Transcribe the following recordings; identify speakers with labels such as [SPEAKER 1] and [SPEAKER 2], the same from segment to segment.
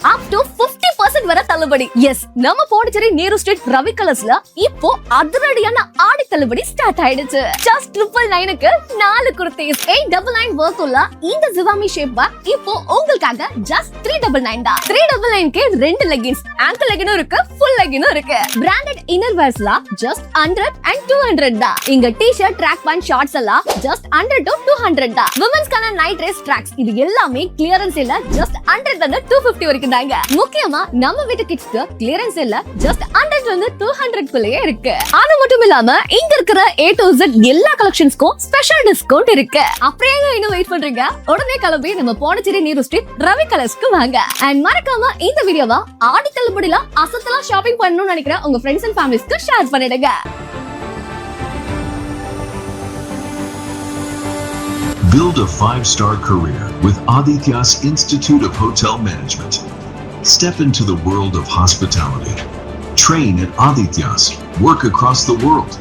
[SPEAKER 1] up to 50% வரை தள்ளுபடி. S, நம்ம பாண்டிச்சேரி நேரு ஸ்ட்ரீட் ரவி கலர்ஸ்ல இப்போ அதிரடியான ஆடி தள்ளுபடி ஸ்டார்ட் ஆயிடுச்சு. ஜஸ்ட் 999க்கு 4 குர்தீஸ் 899 வர்த் உள்ள இந்த ஜிவாமி ஷேப் பேக் இப்போ உங்களுக்காக ஜஸ்ட் 399 தான். 399க்கு 2 லெகின்ஸ், ஆங்கிள் லெகினும் இருக்கு, ஃபுல் லெகினும் இருக்கு. பிராண்டட் இன்னர் வேர்ஸ்ல ஜஸ்ட் 100 and 200 தான். இங்க டி-ஷர்ட், ட்ராக் பேண்ட், ஷார்ட்ஸ் எல்லாம் ஜஸ்ட் 100 to 200 தான். விமென்ஸ்க்கான நைட் ட்ரெஸ், ட்ராக்ஸ் இது எல்லாமே கிளியரன்ஸ் இல்ல ஜஸ்ட் 100 ல 250 வரைக்கும் தாங்க. முக்கியமா நம்ம வீட்டு கிட்ஸ்க்கு கிளியரன்ஸ் இல்ல ஜஸ்ட் 100 ல 200 குள்ளேயே இருக்கு. அது மட்டும் இல்லாம இங்க இருக்கிற A to Z எல்லா கலெக்ஷன்ஸ்க்கும் ஸ்பெஷல் டிஸ்கவுண்ட் இருக்கு. அப்படியே இன்னும் வெயிட் பண்றீங்க? உடனே கிளம்பி நம்ம பாண்டிச்சேரி நேரு ஸ்ட்ரீட் ரவி கலர்ஸ்க்கு வாங்க. அண்ட் மறக்காம இந்த வீடியோவை ஆடி தள்ளுபடியில அசத்தலா ஷாப்பிங் பண்ணணும்னு நினைக்கிற உங்க ஃப்ரெண்ட்ஸ் அண்ட் ஃபேமிலிஸ்க்கு ஷேர் பண்ணிடுங்க.
[SPEAKER 2] Build a 5-star career with Aditya's Institute of Hotel Management. Step into the world of hospitality. Train at Aditya's. Work across the world.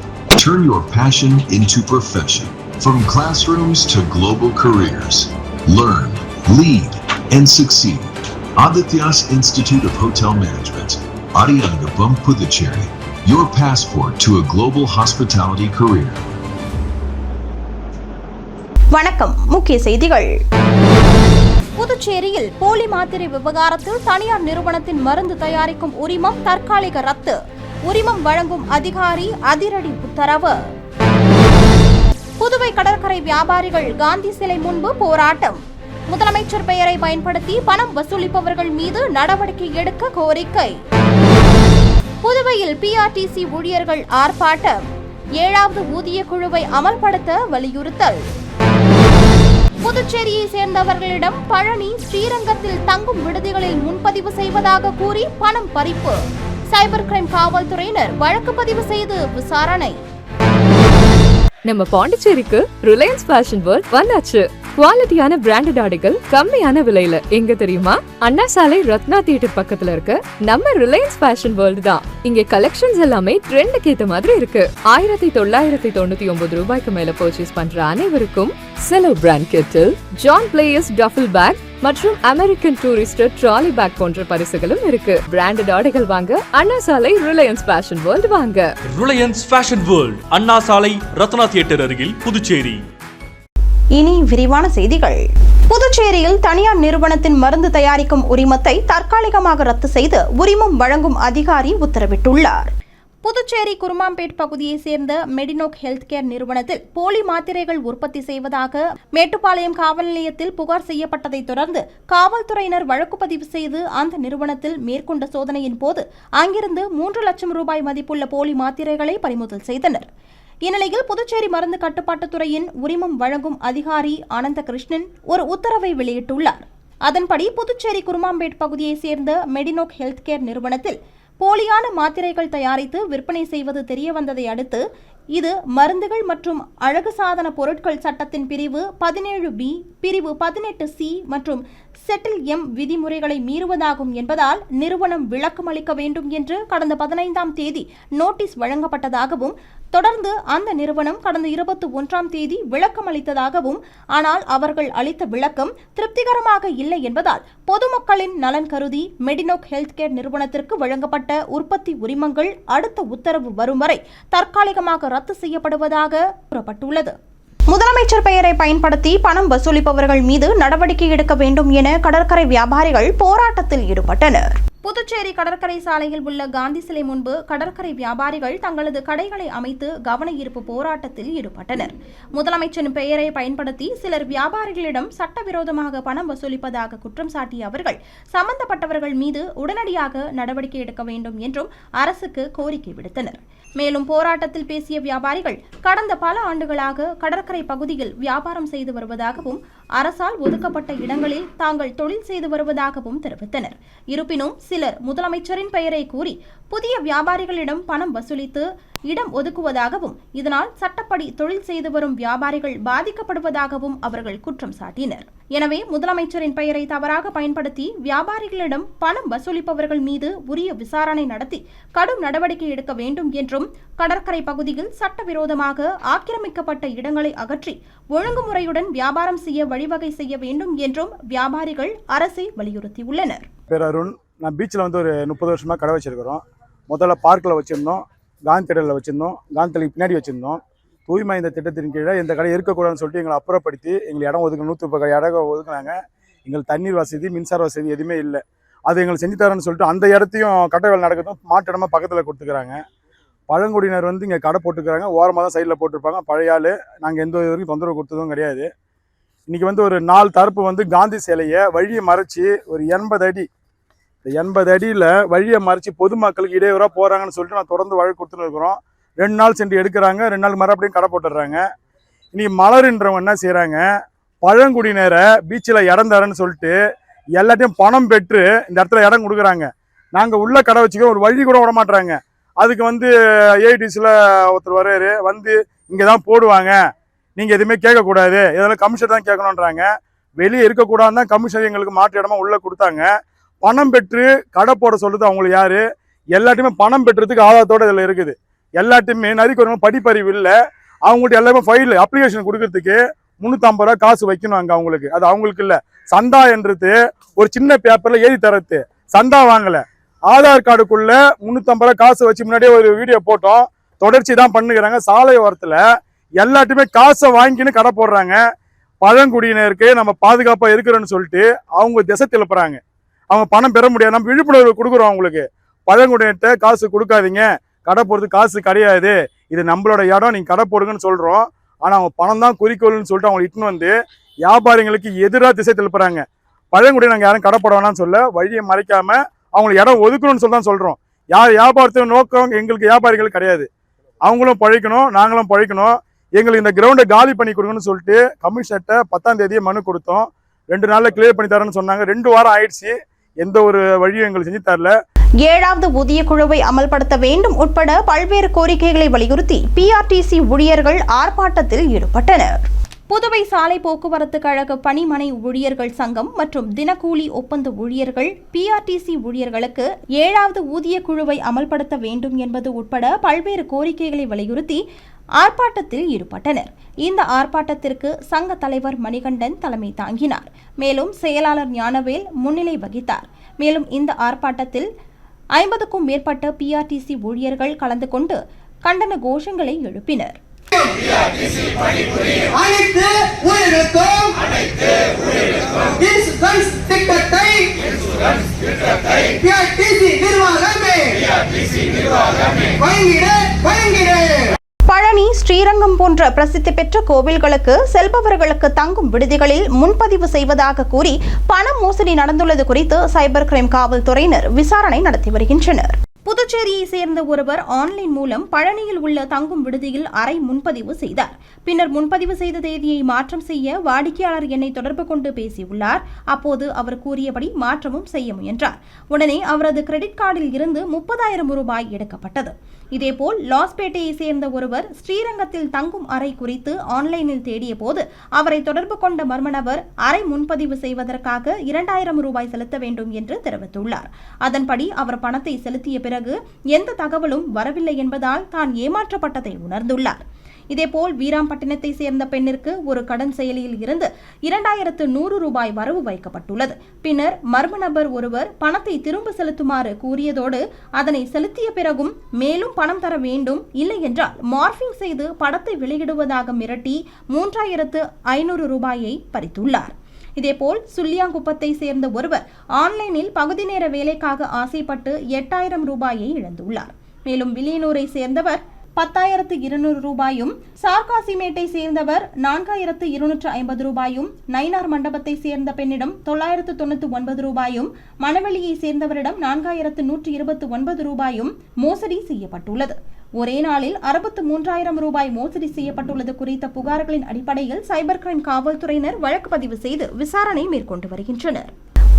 [SPEAKER 2] Turn your passion into profession. From classrooms to global careers. Learn, lead, and succeed. Aditya's Institute of Hotel Management. Ariyangapam Puducherry. Your passport to a global hospitality career.
[SPEAKER 3] வணக்கம். முக்கிய செய்திகள். புதுச்சேரியில் போலி மாத்திரை விவகாரத்தில் தனியார் நிறுவனத்தின் மருந்து தயாரிக்கும் உரிமம் தற்காலிக ரத்து. உரிமம் வழங்கும் அதிகாரி அதிரடி உத்தரவு. புதுவை கடற்கரை வியாபாரிகள் காந்தி சிலை முன்பு போராட்டம். முதலமைச்சர் பெயரை பயன்படுத்தி பணம் வசூலிப்பவர்கள் மீது நடவடிக்கை எடுக்க கோரிக்கை. புதுவையில் PRTC ஊழியர்கள் ஆர்ப்பாட்டம். 7வது ஊதிய குழுவை அமல்படுத்த வலியுறுத்தல். புதுச்சேரியை சேர்ந்தவர்களிடம் பழனி, ஸ்ரீரங்கத்தில் தங்கும் விடுதிகளில் முன்பதிவு செய்வதாக கூறி பணம் பறிப்பு. சைபர் கிரைம் காவல்துறையினர் வழக்கு பதிவு செய்து விசாரணை.
[SPEAKER 4] நம்ம பாண்டிச்சேரிக்கு ரிலையன்ஸ் ஃபேஷன் வேர்ல்ட் வந்தாச்சு. குவாலிட்டியான பிராண்டட் ஆடைகள் கம்மியான விலையில. எங்க தெரியுமா? அண்ணா சாலை ரத்னா தியேட்டர் பக்கத்துல இருக்க நம்ம ரிலையன்ஸ் ஃபேஷன் வேர்ல்ட் தான். இங்க கலெக்ஷன்ஸ் எல்லாமே ட்ரெண்டுக்கு ஏத்த மாதிரி இருக்கு. 1999 ரூபாய்க்கு மேல பர்ச்சேஸ் பண்ற அனைவருக்கும் Cello brand kettle, John Players duffel bag மற்றும் அமெரிக்கன் டூரிஸ்டர் ட்ராலி பேக் போன்ற பரிசுகளும் இருக்கு. பிராண்டட் ஆடைகள் வாங்க Anna Salai Reliance fashion world வாங்க.
[SPEAKER 5] Reliance fashion world, Anna Salai Ratna theatre அருகில், புதுச்சேரி.
[SPEAKER 3] இனி விரிவான செய்திகள். புதுச்சேரியில் தனியார் நிறுவனத்தின் மருந்து தயாரிக்கும் உரிமத்தை தற்காலிகமாக ரத்து செய்து உரிமம் வழங்கும் அதிகாரி உத்தரவிட்டுள்ளார். புதுச்சேரி குருமாம்பேட் பகுதியைச் சேர்ந்த மெடினோக் ஹெல்த் கேர் நிறுவனத்தில் போலி மாத்திரைகள் உற்பத்தி செய்வதாக மேட்டுப்பாளையம் காவல் நிலையத்தில் புகார் செய்யப்பட்டதைத் தொடர்ந்து காவல்துறையினர் வழக்கு பதிவு செய்து அந்த நிறுவனத்தில் மேற்கொண்ட சோதனையின் போது அங்கிருந்து 3 லட்சம் ரூபாய் மதிப்புள்ள போலி மாத்திரைகளை பறிமுதல் செய்தனர். இந்நிலையில் புதுச்சேரி மருந்து கட்டுப்பாட்டுத்துறையின் உரிமம் வழங்கும் அதிகாரி அனந்த கிருஷ்ணன் ஒரு உத்தரவை வெளியிட்டுள்ளார். அதன்படி புதுச்சேரி குருமாம்பேட் பகுதியைச் சேர்ந்த மெடினோக் ஹெல்த் கேர் நிறுவனத்தில் போலியான மாத்திரைகள் தயாரித்து விற்பனை செய்வது தெரியவந்ததை அடுத்து இது மருந்துகள் மற்றும் அழகு சாதன பொருட்கள் சட்டத்தின் பிரிவு 17B, பிரிவு 18C மற்றும் செட்டில் M விதிமுறைகளை மீறுவதாகும் என்பதால் நிறுவனம் விளக்கம் அளிக்க வேண்டும் என்று கடந்த 15ஆம் தேதி நோட்டீஸ் வழங்கப்பட்டதாகவும், தொடர்ந்து அந்த நிறுவனம் கடந்த 21ஆம் தேதி விளக்கம் அளித்ததாகவும், ஆனால் அவர்கள் அளித்த விளக்கம் திருப்திகரமாக இல்லை என்பதால் பொதுமக்களின் நலன் கருதி மெடினோக் ஹெல்த் கேர் நிறுவனத்திற்கு வழங்கப்பட்ட உற்பத்தி உரிமங்கள் அடுத்த உத்தரவு வரும் வரை தற்காலிகமாக ரத்து செய்யப்படுவதாக கூறப்பட்டுள்ளது. முதலமைச்சர் பெயரை பயன்படுத்தி பணம் வசூலிப்பவர்கள் மீது நடவடிக்கை எடுக்க வேண்டும் என கடற்கரை வியாபாரிகள் போராட்டத்தில் ஈடுபட்டனர். புதுச்சேரி கடற்கரை சாலையில் உள்ள காந்தி சிலை முன்பு கடற்கரை வியாபாரிகள் தங்களது கடைகளை அமைத்து கவன ஈர்ப்பு போராட்டத்தில் ஈடுபட்டனர். முதலமைச்சரின் பெயரை பயன்படுத்தி சிலர் வியாபாரிகளிடம் சட்டவிரோதமாக பணம் வசூலிப்பதாக குற்றம் சாட்டிய அவர்கள் சம்பந்தப்பட்டவர்கள் மீது உடனடியாக நடவடிக்கை எடுக்க வேண்டும் என்றும் அரசுக்கு கோரிக்கை விடுத்தனர். மேலும் போராட்டத்தில் பேசிய வியாபாரிகள் கடந்த பல ஆண்டுகளாக கடற்கரை பகுதியில் வியாபாரம் செய்து வருவதாகவும், அரசால் ஒதுக்கப்பட்ட இடங்களில் தாங்கள் தொழில் செய்து வருவதாகவும் தெரிவித்தனர். இருப்பினும் சிலர் முதலமைச்சரின் பெயரை கூறி புதிய வியாபாரிகளிடம் பணம் வசூலித்து இடம் ஒதுக்குவதாகவும் இதனால் சட்டப்படி தொழில் செய்து வரும் வியாபாரிகள் பாதிக்கப்படுவதாகவும் அவர்கள் குற்றம் சாட்டினர். எனவே முதலமைச்சரின் பெயரை தவறாக பயன்படுத்தி வியாபாரிகளிடம் பணம் வசூலிப்பவர்கள் மீது உரிய விசாரணை நடத்தி கடும் நடவடிக்கை எடுக்க வேண்டும் என்றும், கடற்கரை பகுதியில் சட்டவிரோதமாக ஆக்கிரமிக்கப்பட்ட இடங்களை அகற்றி ஒழுங்குமுறையுடன் வியாபாரம் செய்ய வழிவகை செய்ய வேண்டும் என்றும் வியாபாரிகள் அரசை வலியுறுத்தியுள்ளனர்.
[SPEAKER 6] பேர் அருண். நான் பீச்சில் ஒரு 30 வருஷமாக கடை வச்சிருக்கிறோம். முதல்ல பார்க்கில் வச்சுருந்தோம், காந்தி திடலில் வச்சுருந்தோம், காந்தி திடலுக்கு பின்னாடி வச்சுருந்தோம். தூய்மை இந்த திட்டத்தின் கீழே இந்த கடை இருக்கக்கூடாதுன்னு சொல்லிட்டு எங்களை அப்புறப்படுத்தி எங்களுக்கு இடம் ஒதுக்கணும். 130 இடம் ஒதுக்குனாங்க. எங்களுக்கு தண்ணீர் வசதி, மின்சார வசதி எதுவுமே இல்லை. அது எங்களுக்கு செஞ்சு தரேன்னு சொல்லிட்டு அந்த இடத்தையும் கட்டை வேலை நடக்கிறதும் மாட்டு இடமா பக்கத்தில் கொடுத்துக்கிறாங்க. பழங்குடியினர் இங்கே கடை போட்டுக்கிறாங்க. ஓரமாக தான் சைடில் போட்டிருப்பாங்க. பழைய ஆள். நாங்கள் எந்த வரைக்கும் தொந்தரவு கொடுத்ததும் கிடையாது. இன்றைக்கி ஒரு 4 தரப்பு காந்தி சிலையை வழியை மறைச்சி ஒரு 80 அடி, இந்த 80 அடியில் வழியை மறைச்சி பொதுமக்களுக்கு இடையூறாக போகிறாங்கன்னு சொல்லிட்டு நான் தொடர்ந்து வழக்கு கொடுத்துன்னு இருக்கிறோம். 2 நாள் சென்று எடுக்கிறாங்க, 2 நாள் மறுபடியும் கடை போட்டுடுறாங்க. இன்றைக்கி மலர்ன்றவங்க என்ன செய்கிறாங்க, பழங்குடியினரை பீச்சில் இடம் தரேன்னு சொல்லிட்டு எல்லாத்தையும் பணம் பெற்று இந்த இடத்துல இடம் கொடுக்குறாங்க. நாங்கள் உள்ள கடை வச்சுக்க ஒரு வழி கூட விட மாட்டுறாங்க. அதுக்கு ஏஐடிஸில் ஒருத்தர் வர்றாரு, இங்கே தான் போடுவாங்க, நீங்கள் எதுவுமே கேட்கக்கூடாது, இதெல்லாம் கமிஷன் தான் கேட்கணுன்றாங்க. வெளியே இருக்கக்கூடாதுன்னு தான் கமிஷன் எங்களுக்கு மாற்று இடமா உள்ளே கொடுத்தாங்க. பணம் பெற்று கடை போட சொல்லுது அவங்களுக்கு யாரு? எல்லாத்தையுமே பணம் பெற்றதுக்கு ஆதாரத்தோடு இதில் இருக்குது. எல்லாத்தையுமே நரிக்கு படிப்பறிவு இல்லை. அவங்கள்ட்ட எல்லாமே ஃபைல் அப்ளிகேஷன் கொடுக்கறதுக்கு 350 ரூபா காசு வைக்கணும் அங்கே அவங்களுக்கு. அது அவங்களுக்கு இல்லை. சந்தா என்றது ஒரு சின்ன பேப்பரில் எழுதி தரது. சந்தா வாங்கலை. ஆதார் கார்டுக்குள்ள 350 ரூபா காசு வச்சு முன்னாடியே ஒரு வீடியோ போட்டோம். தொடர்ச்சி தான் பண்ணுகிறாங்க. சாலை ஓரத்தில் எல்லாத்தையுமே காசை வாங்கின்னு கடை போடுறாங்க. பழங்குடியினருக்கு நம்ம பாதுகாப்பாக இருக்கிறோன்னு சொல்லிட்டு அவங்க திசை திருப்புறாங்க. அவங்க பணம் பெற முடியாது. நம்ம விழிப்புணர்வு கொடுக்குறோம் அவங்களுக்கு. பழங்குடியினர்கிட்ட காசு கொடுக்காதீங்க, கடை போடுறது காசு கிடையாது, இது நம்மளோட இடம், நீங்கள் கடை போடுங்கன்னு சொல்கிறோம். ஆனால் அவங்க பணம் தான் குறிக்கோள்னு சொல்லிட்டு அவங்க இட்டுன்னு வியாபாரிகளுக்கு எதிராக திசை திருப்புறாங்க. பழங்குடியினர் நாங்கள் யாரும் கடை போட வேணாம்னு சொல்ல, வழியை மறைக்காமல் அவங்களுக்கு இடம் ஒதுக்கணும்னு சொல்லி தான் சொல்கிறோம். யார் வியாபாரத்தின் நோக்கம் எங்களுக்கு வியாபாரிகள் கிடையாது. அவங்களும் பழைக்கணும், நாங்களும் பழைக்கணும். எங்களுக்கு இந்த கிரவுண்டை காலி பண்ணி கொடுங்கன்னு சொல்லிட்டு கமிஷனர்கிட்ட 10ஆம் தேதியே மனு கொடுத்தோம். 2 நாளில் கிளியர் பண்ணி தரேன்னு சொன்னாங்க. 2 வாரம் ஆயிடுச்சு. எந்த ஒரு வழியும் எங்களுக்கு செஞ்சு தரல.
[SPEAKER 3] 7வது ஊதிய குழுவை அமல்படுத்த வேண்டும் உட்பட பல்வேறு கோரிக்கைகளை வலியுறுத்தி பிஆர்டிசி ஊழியர்கள் ஆர்ப்பாட்டத்தில் ஈடுபட்டனர். புதுவை சாலை போக்குவரத்து கழக பணிமனை ஊழியர்கள் சங்கம் மற்றும் தினக்கூலி ஒப்பந்த ஊழியர்கள் பிஆர்டிசி ஊழியர்களுக்கு 7வது ஊதிய குழுவை அமல்படுத்த வேண்டும் என்பது உட்பட பல்வேறு கோரிக்கைகளை வலியுறுத்தி ஆர்ப்பாட்டத்தில் ஈடுபட்டனர். இந்த ஆர்ப்பாட்டத்திற்கு சங்க தலைவர் மணிகண்டன் தலைமை தாங்கினார். மேலும் செயலாளர் ஞானவேல் முன்னிலை வகித்தார். மேலும் இந்த ஆர்ப்பாட்டத்தில் 50க்கும் மேற்பட்ட பிஆர்டிசி ஊழியர்கள் கலந்து கொண்டு கண்டன கோஷங்களை எழுப்பினர்.
[SPEAKER 7] அனைத்து ஊழியர்களுக்கும் இன்சூரன்ஸ் திட்டத்தை பிஆர்டிசி நிர்வாகமே வழங்கிட.
[SPEAKER 3] பழனி, ஸ்ரீரங்கம் போன்ற பிரசித்தி பெற்ற கோவில்களுக்கு செல்பவர்களுக்கு தங்கும் விடுதிகளில் முன்பதிவு செய்வதாக கூறி பண மோசடி நடந்துள்ளது குறித்து சைபர் கிரைம் காவல்துறையினர் விசாரணை நடத்தி வருகின்றனர். புதுச்சேரியை சேர்ந்த ஒருவர் ஆன்லைன் மூலம் பழனியில் உள்ள தங்கும் விடுதியில் அறை முன்பதிவு செய்தார். பின்னர் முன்பதிவு செய்த தேதியை மாற்றம் செய்ய வாடிக்கையாளர் எண்ணை தொடர்பு கொண்டு பேசியுள்ளார். அப்போது அவர் கூறியபடி மாற்றமும் செய்ய முயன்றார். உடனே அவரது கிரெடிட் கார்டில் இருந்து 30,000 ரூபாய் எடுக்கப்பட்டது. இதேபோல் லாஸ்பேட்டையை சேர்ந்த ஒருவர் ஸ்ரீரங்கத்தில் தங்கும் அறை குறித்து ஆன்லைனில் தேடிய போது அவரை தொடர்பு கொண்ட மர்ம நபர் அறை முன்பதிவு செய்வதற்காக 2,000 ரூபாய் செலுத்த வேண்டும் என்று தெரிவித்துள்ளார். அதன்படி அவர் பணத்தை செலுத்திய பிறகு எந்த தகவலும் வரவில்லை என்பதால் தான் ஏமாற்றப்பட்டதை உணர்ந்துள்ளார். இதேபோல் வீராம்பட்டினத்தை சேர்ந்த பெண்ணிற்கு ஒரு கடன் செயலியில் இருந்து 2,100 ரூபாய் வரவு வைக்கப்பட்டுள்ளது. பின்னர் மர்ம நபர் ஒருவர் பணத்தை திரும்ப செலுத்துமாறு கூறியதோடு அதனை செலுத்திய பிறகும் மேலும் பணம் தர வேண்டும், இல்லை என்றால் மார்பிங் செய்து படத்தை வெளியிடுவதாக மிரட்டி 3,500 ரூபாயை பறித்துள்ளார். இதேபோல் சுள்ளியாங்குப்பத்தை சேர்ந்த ஒருவர் ஆன்லைனில் பகுதி நேர வேலைக்காக ஆசைப்பட்டு 8,000 ரூபாயை இழந்துள்ளார். மேலும் வில்லியனூரை சேர்ந்தவர் 10,200 ரூபாயும், சார்காசிமேட்டை சேர்ந்தவர் 4,250 ரூபாயும், நயினார் மண்டபத்தை சேர்ந்த பெண்ணிடம் 999 ரூபாயும், மணவெளியை சேர்ந்தவரிடம் 4,129 ரூபாயும் மோசடி செய்யப்பட்டுள்ளது. ஒரே நாளில் 63,000 ரூபாய் மோசடி செய்யப்பட்டுள்ளது குறித்த புகார்களின் அடிப்படையில் சைபர் கிரைம் காவல்துறையினர் வழக்கு பதிவு செய்து விசாரணை மேற்கொண்டு வருகின்றனர்.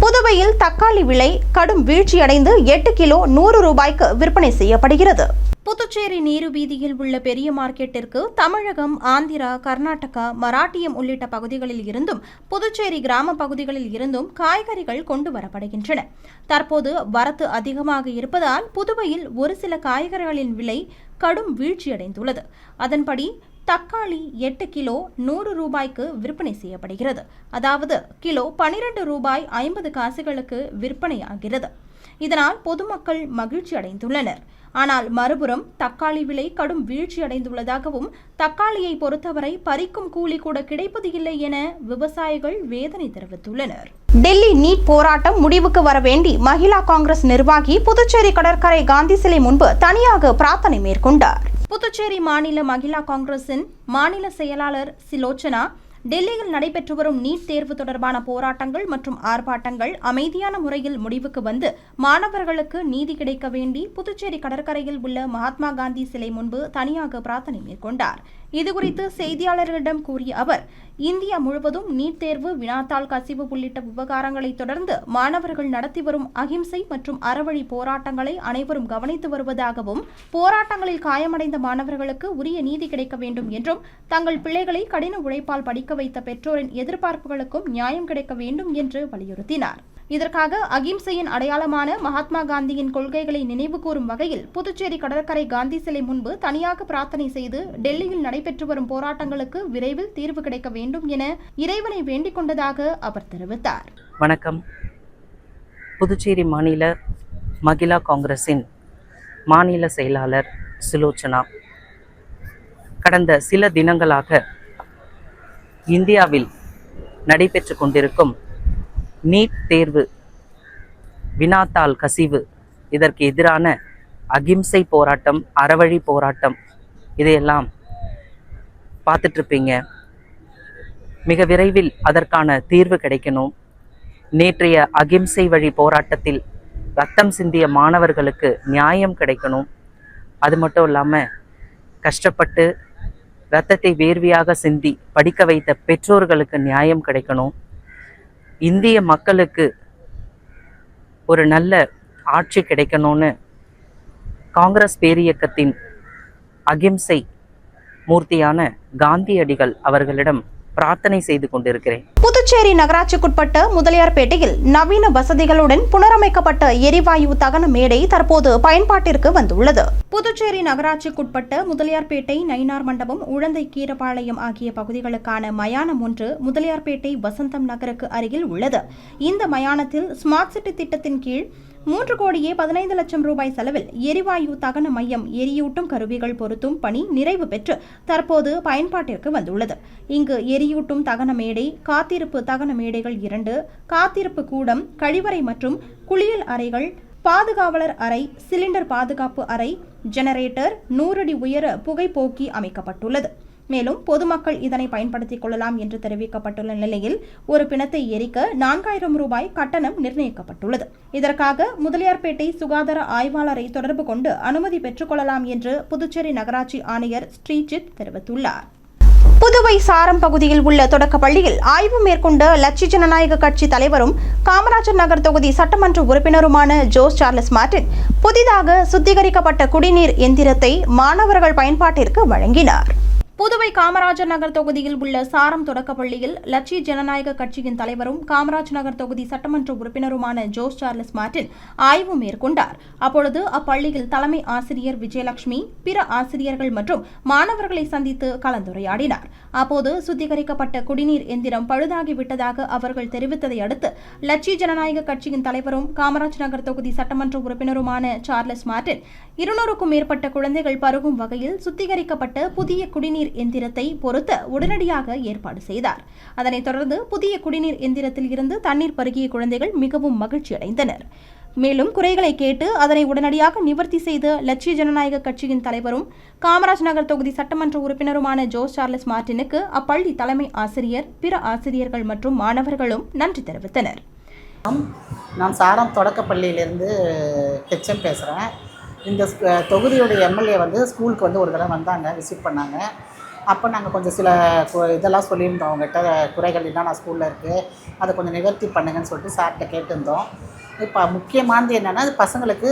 [SPEAKER 3] புதுவையில் தக்காளி விலை கடும் வீழ்ச்சியடைந்து 8 கிலோ 100 ரூபாய்க்கு விற்பனை செய்யப்படுகிறது. புதுச்சேரி நீரு வீதியில் உள்ள பெரிய மார்க்கெட்டிற்கு தமிழகம், ஆந்திரா, கர்நாடகா, மராட்டியம் உள்ளிட்ட பகுதிகளில் இருந்தும் புதுச்சேரி கிராம பகுதிகளில் இருந்தும் காய்கறிகள் கொண்டு வரப்படுகின்றன. தற்போது வரத்து அதிகமாக இருப்பதால் புதுவையில் ஒரு சில காய்கறிகளின் விலை கடும் வீழ்ச்சியடைந்துள்ளது. அதன்படி தக்காளி 8 கிலோ 100 ரூபாய்க்கு விற்பனை செய்யப்படுகிறது. அதாவது கிலோ 12 ரூபாய் 50 காசுகளுக்கு விற்பனையாகிறது. இதனால் பொதுமக்கள் மகிழ்ச்சி அடைந்துள்ளனர். ஆனால் மறுபுறம் தக்காளி விலை கடும் வீழ்ச்சி அடைந்துள்ளதாகவும் தக்காளியை பொறுத்தவரை பறிக்கும் கூலி கூட கிடைப்பது இல்லை என விவசாயிகள் வேதனை தெரிவித்துள்ளனர். டெல்லி நீட் போராட்டம் முடிவுக்கு வர வேண்டி மகிழா காங்கிரஸ் நிர்வாகி புதுச்சேரி கடற்கரை காந்தி சிலை முன்பு தனியாக பிரார்த்தனை மேற்கொண்டார். புதுச்சேரி மாநில மகிழா காங்கிரசின் மாநில செயலாளர் சிலோச்சனா டெல்லியில் நடைபெற்று வரும் நீட் தேர்வு தொடர்பான போராட்டங்கள் மற்றும் ஆர்ப்பாட்டங்கள் அமைதியான முறையில் முடிவுக்கு வந்து மாணவர்களுக்கு நீதி கிடைக்க வேண்டி புதுச்சேரி கடற்கரையில் உள்ள மகாத்மா காந்தி சிலை முன்பு தனியாக பிரார்த்தனை மேற்கொண்டார். இதுகுறித்து செய்தியாளர்களிடம் கூறிய அவர், இந்தியா முழுவதும் நீட் தேர்வு, வினாத்தாள் கசிவு உள்ளிட்ட விவகாரங்களை தொடர்ந்து மாணவர்கள் நடத்தி வரும் அகிம்சை மற்றும் அறவழி போராட்டங்களை அனைவரும் கவனித்து வருவதாகவும், போராட்டங்களில் காயமடைந்த மாணவர்களுக்கு உரிய நீதி கிடைக்க வேண்டும் என்றும், தங்கள் பிள்ளைகளை கடின உழைப்பால் படிக்க வைத்த பெற்றோரின் எதிர்பார்ப்புகளுக்கும் நியாயம் கிடைக்க வேண்டும் என்று வலியுறுத்தினார். இதற்காக அகிம்சையின் அடையாளமான மகாத்மா காந்தியின் கொள்கைகளை நினைவு கூறும் வகையில் புதுச்சேரி கடற்கரை காந்தி சிலை முன்பு தனியாக பிரார்த்தனை செய்து டெல்லியில் நடைபெற்று வரும் போராட்டங்களுக்கு விரைவில் தீர்வு கிடைக்க வேண்டும் என இறைவனை வேண்டிக் கொண்டதாக அவர் தெரிவித்தார்.
[SPEAKER 8] வணக்கம். புதுச்சேரி மாநில மகிழா காங்கிரசின் மாநில செயலாளர் சுலோச்சனா. கடந்த சில தினங்களாக இந்தியாவில் நடைபெற்று கொண்டிருக்கும் நீட் தேர்வு, வினாத்தாள் கசிவு, இதற்கு எதிரான அகிம்சை போராட்டம், அறவழி போராட்டம், இதையெல்லாம் பார்த்துட்ருப்பீங்க. மிக விரைவில் அதற்கான தீர்வு கிடைக்கணும். நேற்றைய அகிம்சை வழி போராட்டத்தில் ரத்தம் சிந்திய மாணவர்களுக்கு நியாயம் கிடைக்கணும். அது மட்டும் இல்லாமல் கஷ்டப்பட்டு இரத்தத்தை வேர்வையாக சிந்தி படிக்க வைத்த பெற்றோர்களுக்கு நியாயம் கிடைக்கணும். இந்திய மக்களுக்கு ஒரு நல்ல ஆட்சி கிடைக்கணும்னு காங்கிரஸ் பேரியக்கத்தின் அகிம்சை மூர்த்தியான காந்தியடிகள் அவர்களிடம் பிரார்த்தனை செய்து கொண்டிருக்கிறேன்.
[SPEAKER 3] புதுச்சேரி நகராட்சிக்குட்பட்ட முதலியார்பேட்டையில் நவீன வசதிகளுடன் புனரமைக்கப்பட்ட எரிவாயு தகன மேடை தற்போது பயன்பாட்டிற்கு வந்துள்ளது. புதுச்சேரி நகராட்சிக்குட்பட்ட முதலியார்பேட்டை, நயினார் மண்டபம், உழந்தை கீரபாளையம் ஆகிய பகுதிகளுக்கான மயானம் ஒன்று முதலியார்பேட்டை வசந்தம் நகருக்கு அருகில் உள்ளது. இந்த மயானத்தில் ஸ்மார்ட் சிட்டி திட்டத்தின் கீழ் 3,15,00,000 ரூபாய் செலவில் எரிவாயு தகன மையம், எரியூட்டும் கருவிகள் பொருத்தும் பணி நிறைவு பெற்று தற்போது பயன்பாட்டிற்கு வந்துள்ளது. இங்கு எரியூட்டும் தகன மேடை, காத்திருப்பு தகன மேடைகள் 2, காத்திருப்பு கூடம், கழிவறை மற்றும் குளியல் அறைகள், பாதுகாவலர் அறை, சிலிண்டர் பாதுகாப்பு அறை, ஜெனரேட்டர், 100 அடி உயர புகைப்போக்கி அமைக்கப்பட்டுள்ளது. மேலும் பொதுமக்கள் இதனை பயன்படுத்திக் கொள்ளலாம் என்று தெரிவிக்கப்பட்டுள்ள நிலையில் ஒரு பிணத்தை எரிக்க 4,000 ரூபாய் கட்டணம் நிர்ணயிக்கப்பட்டுள்ளது. இதற்காக முதலியார்பேட்டை சுகாதார ஆய்வாளரை தொடர்பு கொண்டு அனுமதி பெற்றுக் கொள்ளலாம் என்று புதுச்சேரி நகராட்சி ஆணையர் ஸ்ரீஜித் தெரிவித்துள்ளார். புதுவை சாரம் பகுதியில் உள்ள தொடக்க பள்ளியில் ஆய்வு மேற்கொண்ட லட்சி ஜனநாயக கட்சி தலைவரும் காமராஜர் நகர் தொகுதி சட்டமன்ற உறுப்பினருமான ஜோஸ் சார்லஸ் மார்டின் புதிதாக சுத்திகரிக்கப்பட்ட குடிநீர் எந்திரத்தை மாணவர்கள் பயன்பாட்டிற்கு வழங்கினார். புதுவை காமராஜர் நகர் தொகுதியில் உள்ள சாரம் தொடக்கப்பள்ளியில் லட்சி ஜனநாயக கட்சியின் தலைவரும் காமராஜ் நகர் தொகுதி சட்டமன்ற உறுப்பினருமான ஜோஸ் சார்லஸ் மார்டின் ஆய்வு மேற்கொண்டார். அப்பொழுது அப்பள்ளியில் தலைமை ஆசிரியர் விஜயலட்சுமி, பிற ஆசிரியர்கள் மற்றும் மாணவர்களை சந்தித்து கலந்துரையாடினார். அப்போது சுத்திகரிக்கப்பட்ட குடிநீர் எந்திரம் பழுதாகிவிட்டதாக அவர்கள் தெரிவித்ததை அடுத்து லட்சி ஜனநாயக கட்சியின் தலைவரும் காமராஜ் நகர் தொகுதி சட்டமன்ற உறுப்பினருமான சார்லஸ் மார்டின் 200க்கும் மேற்பட்ட குழந்தைகள் பருகும் வகையில் சுத்திகரிக்கப்பட்ட புதிய குடிநீர் எந்திரத்தை பொருத்த உடனடியாக ஏற்பாடு செய்தார். அதனைத் தொடர்ந்து புதிய குடிநீர் எந்திரத்தில் இருந்து தண்ணீர் பருகிய குழந்தைகள் மிகவும் மகிழ்ச்சி அடைந்தனர். மேலும் குறைகளை கேட்டு அதனை உடனடியாக நிவர்த்தி செய்த லட்சிய ஜனநாயக கட்சியின் தலைவரும் காமராஜ் நகர் தொகுதி சட்டமன்ற உறுப்பினருமான ஜோஸ் சார்லஸ் மார்டினுக்கு அப்பள்ளி தலைமை ஆசிரியர், பிற ஆசிரியர்கள் மற்றும் மாணவர்களும் நன்றி தெரிவித்தனர்.
[SPEAKER 9] நான் சாரம் தொடக்கப்பள்ளியிலேருந்து ஹெச்எம் பேசுகிறேன். இந்த தொகுதியோடைய எம்எல்ஏ ஸ்கூலுக்கு ஒரு தடவை வந்தாங்க, விசிட் பண்ணாங்க. அப்போ நாங்கள் கொஞ்சம் சில இதெல்லாம் சொல்லியிருந்தோம். அவங்ககிட்ட குறைகள் என்னென்ன ஸ்கூலில் இருக்குது, அதை கொஞ்சம் நிவர்த்தி பண்ணுங்கன்னு சொல்லிட்டு சார்கிட்ட கேட்டிருந்தோம். இப்போ முக்கியமானது என்னென்னா பசங்களுக்கு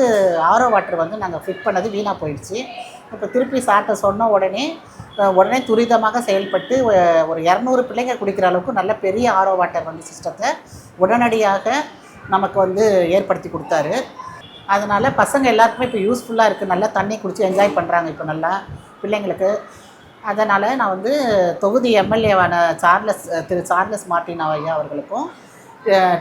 [SPEAKER 9] ஆரோ வாட்டர் வந்து நாங்கள் ஃபிட் பண்ணது வீணாக போயிடுச்சு. இப்போ திருப்பி சார்ட்ட சொன்ன உடனே துரிதமாக செயல்பட்டு ஒரு 200 பிள்ளைங்க குடிக்கிற அளவுக்கு நல்ல பெரிய ஆரோ வாட்டர் வந்து சிஸ்டத்தை உடனடியாக நமக்கு வந்து ஏற்படுத்தி கொடுத்தாரு. அதனால் பசங்க எல்லாருக்குமே இப்போ யூஸ்ஃபுல்லாக இருக்குது. நல்லா தண்ணி குடித்து என்ஜாய் பண்ணுறாங்க இப்போ நல்லா பிள்ளைங்களுக்கு. அதனால் நான் வந்து தொகுதி எம்எல்ஏவான திரு சார்லஸ் மார்ட்டின் ஐயா அவர்களுக்கும்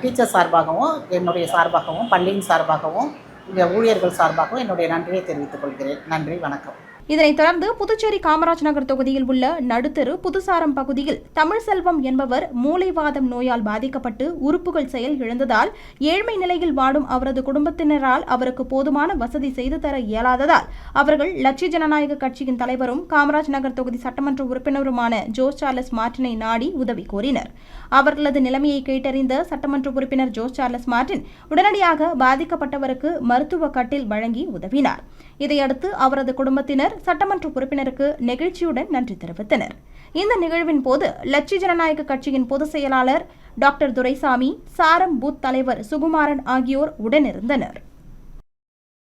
[SPEAKER 9] டீச்சர் சார்பாகவும் என்னுடைய சார்பாகவும் பள்ளியின் சார்பாகவும் இங்கே ஊழியர்கள் சார்பாகவும் என்னுடைய நன்றியை தெரிவித்துக் கொள்கிறேன். நன்றி, வணக்கம்.
[SPEAKER 3] இதனைத் தொடர்ந்து புதுச்சேரி காமராஜ் நகர் தொகுதியில் உள்ள நடுத்தெரு புதுசாரம் பகுதியில் தமிழ்செல்வம் என்பவர் மூளைவாதம் நோயால் பாதிக்கப்பட்டு உறுப்புகள் செயல் இழந்ததால் ஏழ்மை நிலையில் வாடும் அவரது குடும்பத்தினரால் அவருக்கு போதுமான வசதி செய்து தர இயலாததால் அவர்கள் லட்சிய ஜனநாயக கட்சியின் தலைவரும் காமராஜ் நகர் தொகுதி சட்டமன்ற உறுப்பினருமான ஜோஸ் சார்லஸ் மார்ட்டினை நாடி உதவி கோரினர். அவர்களது நிலைமையை கேட்டறிந்த சட்டமன்ற உறுப்பினர் ஜோஸ் சார்லஸ் மார்ட்டின் உடனடியாக பாதிக்கப்பட்டவருக்கு மருத்துவ கட்டில் வழங்கி உதவினார். இதையடுத்து அவரது குடும்பத்தினர் சட்டமன்ற உறுப்பினருக்கு நெகிழ்ச்சியுடன் நன்றி தெரிவித்தனர். இந்த நிகழ்வின் போது லட்சிய ஜனநாயக கட்சியின் பொதுச் செயலாளர் டாக்டர் துரைசாமி, சாரம் பூத் தலைவர் சுகுமாரன் ஆகியோர் உடனிருந்தனர்.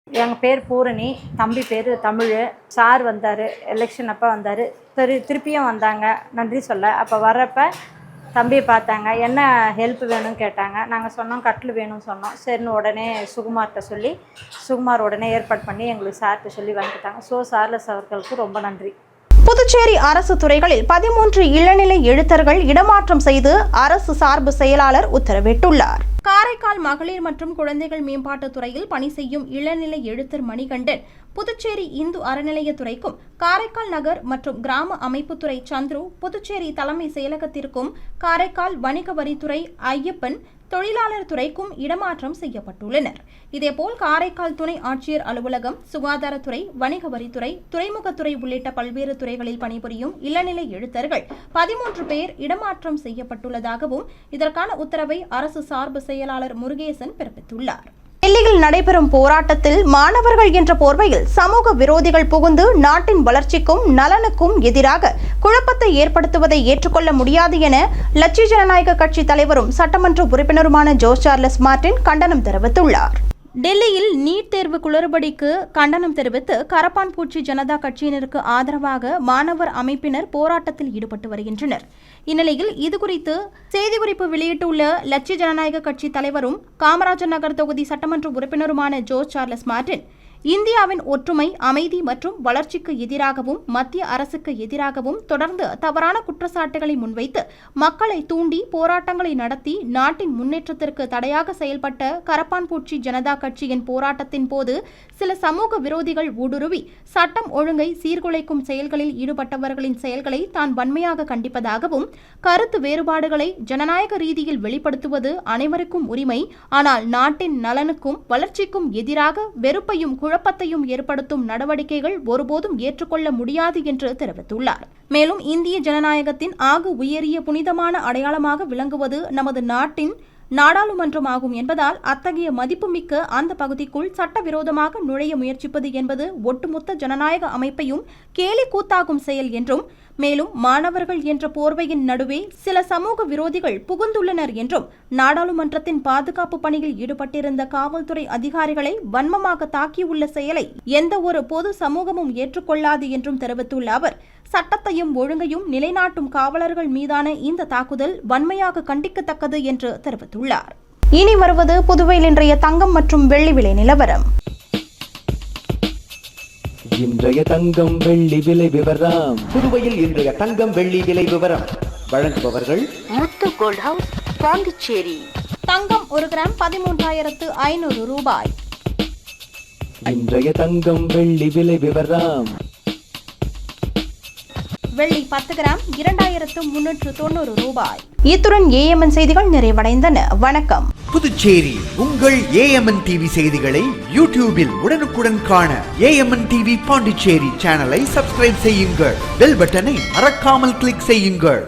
[SPEAKER 10] எங்கள் பேர் பூரணி, தம்பி பேர் தமிழ். சார் வந்தார், எலெக்ஷன் அப்போ வந்தார், திருப்பியும் வந்தாங்க நன்றி சொல்ல. அப்போ வர்றப்ப தம்பியை பார்த்தாங்க, என்ன ஹெல்ப் வேணும்னு கேட்டாங்க. நாங்கள் சொன்னோம் கட்டில் வேணும்னு சொன்னோம். சரின்னு உடனே சுகுமார்கிட்ட சொல்லி சுகுமார் உடனே ஏற்பாடு பண்ணி எங்களுக்கு சார்கிட்ட சொல்லி வாங்கிட்டாங்க. ஸோ சார்லஸ் அவர்களுக்கு ரொம்ப நன்றி.
[SPEAKER 3] புதுச்சேரி அரசு துறைகளில் 13 இளநிலை எழுத்தர்கள் இடமாற்றம் செய்து அரசு சார்பு செயலாளர் உத்தரவிட்டுள்ளார். காரைக்கால் மகளிர் மற்றும் குழந்தைகள் மேம்பாட்டுத் துறையில் பணி செய்யும் இளநிலை எழுத்தர் மணிகண்டன் புதுச்சேரி இந்து அறநிலையத்துறைக்கும், காரைக்கால் நகர் மற்றும் கிராம அமைப்புத்துறை சந்துரு புதுச்சேரி தலைமை செயலகத்திற்கும், காரைக்கால் வணிக வரித்துறை ஐயப்பன் தொழிலாளர் துறைக்கும் இடமாற்றம் செய்யப்பட்டுள்ளனர். இதேபோல் காரைக்கால் துணை ஆட்சியர் அலுவலகம், சுகாதாரத்துறை, வணிக வரித்துறை, துறைமுகத்துறை உள்ளிட்ட பல்வேறு துறைகளில் பணிபுரியும் இளநிலை எழுத்தர்கள் 13 பேர் இடமாற்றம் செய்யப்பட்டுள்ளதாகவும் இதற்கான உத்தரவை அரசு சார்பு செயலாளர் முருகேசன் பிறப்பித்துள்ளார். டெல்லியில் நடைபெறும் போராட்டத்தில் மாணவர்கள் என்ற போர்வையில் சமூக விரோதிகள் புகுந்து நாட்டின் வளர்ச்சிக்கும் நலனுக்கும் எதிராக குழப்பத்தை ஏற்படுத்துவதை ஏற்றுக்கொள்ள முடியாது என லட்சிய ஜனநாயக கட்சி தலைவரும் சட்டமன்ற உறுப்பினருமான ஜோஸ் சார்லஸ் மார்ட்டின் கண்டனம் தெரிவித்துள்ளார். டெல்லியில் நீட் தேர்வு குளறுபடிக்கு கண்டனம் தெரிவித்து கரப்பான்பூச்சி ஜனதா கட்சியினருக்கு ஆதரவாக மாணவர் அமைப்பினர் போராட்டத்தில் ஈடுபட்டு வருகின்றனர். இந்நிலையில் இதுகுறித்து செய்திக்குறிப்பு வெளியிட்டுள்ள லட்சிய ஜனநாயக கட்சி தலைவரும் காமராஜர் நகர் தொகுதி சட்டமன்ற உறுப்பினருமான ஜோஸ் சார்லஸ் மார்ட்டின், இந்தியாவின் ஒற்றுமை, அமைதி மற்றும் வளர்ச்சிக்கு எதிராகவும் மத்திய அரசுக்கு எதிராகவும் தொடர்ந்து தவறான குற்றச்சாட்டுகளை முன்வைத்து மக்களை தூண்டி போராட்டங்களை நடத்தி நாட்டின் முன்னேற்றத்திற்கு தடையாக செயல்பட்ட கரப்பான்பூச்சி ஜனதா கட்சியின் போராட்டத்தின் போது சில சமூக விரோதிகள் ஊடுருவி சட்டம் ஒழுங்கை சீர்குலைக்கும் செயல்களில் ஈடுபட்டவர்களின் செயல்களை தான் வன்மையாக கண்டிப்பதாகவும், கருத்து வேறுபாடுகளை ஜனநாயக ரீதியில் வெளிப்படுத்துவது அனைவருக்கும் உரிமை, ஆனால் நாட்டின் நலனுக்கும் வளர்ச்சிக்கும் எதிராக வெறுப்பையும் குழப்பத்தையும் ஏற்படுத்தும் நடவடிக்கைகள் ஒருபோதும் ஏற்றுக்கொள்ள முடியாது என்று தெரிவித்துள்ளார். மேலும் இந்திய ஜனநாயகத்தின் ஆக உயரிய புனிதமான அடையாளமாக விளங்குவது நமது நாட்டின் நாடாளுமன்றமாகும் என்பதால் அத்தகைய மதிப்புமிக்க அந்த பகுதிக்குள் சட்டவிரோதமாக நுழைய முயற்சிப்பது என்பது ஒட்டுமொத்த ஜனநாயக அமைப்பையும் கேலி கூத்தாகும் செயல் என்றும், மேலும் மாணவர்கள் என்ற போர்வையின் நடுவே சில சமூக விரோதிகள் புகுந்துள்ளனர் என்றும், நாடாளுமன்றத்தின் பாதுகாப்பு பணியில் ஈடுபட்டிருந்த காவல்துறை அதிகாரிகளை வன்மமாக தாக்கியுள்ள செயலை எந்த ஒரு பொது சமூகமும் ஏற்றுக்கொள்ளாது என்றும் தெரிவித்துள்ள அவர், சட்டத்தையும் ஒழுங்கையும் நிலைநாட்டும் காவலர்கள் மீதான இந்த தாக்குதல் வன்மையாக கண்டிக்கத்தக்கது என்று தெரிவித்துள்ளார். இனி வருவது புதுவையில் இன்றைய தங்கம் மற்றும் வெள்ளி விலை நிலவரம்.
[SPEAKER 11] இன்றைய தங்கம் வெள்ளி விலை விவரம். புதுவையில் இன்றைய தங்கம் வெள்ளி விலை விவரம் வழங்குபவர்கள்
[SPEAKER 3] முத்து கோல்ட் ஹவுஸ், பாண்டிச்சேரி. தங்கம் 1 கிராம் 13,500 ரூபாய்.
[SPEAKER 11] இன்றைய தங்கம் வெள்ளி விலை விவரம்.
[SPEAKER 3] வெள்ளி 10 கிராம் 2,390 ரூபாய். இத்துடன் ஏஎம்என் செய்திகள் நிறைவடைந்தன. வணக்கம்.
[SPEAKER 12] புதுச்சேரி உங்கள் ஏஎம்என் டிவி செய்திகளை யூடியூபில் உடனுக்குடன் காண ஏஎம்என் டிவி பாண்டிச்சேரி சேனலை சப்ஸ்கிரைப் செய்யுங்கள். பெல் பட்டனை மறக்காமல் கிளிக் செய்யுங்கள்.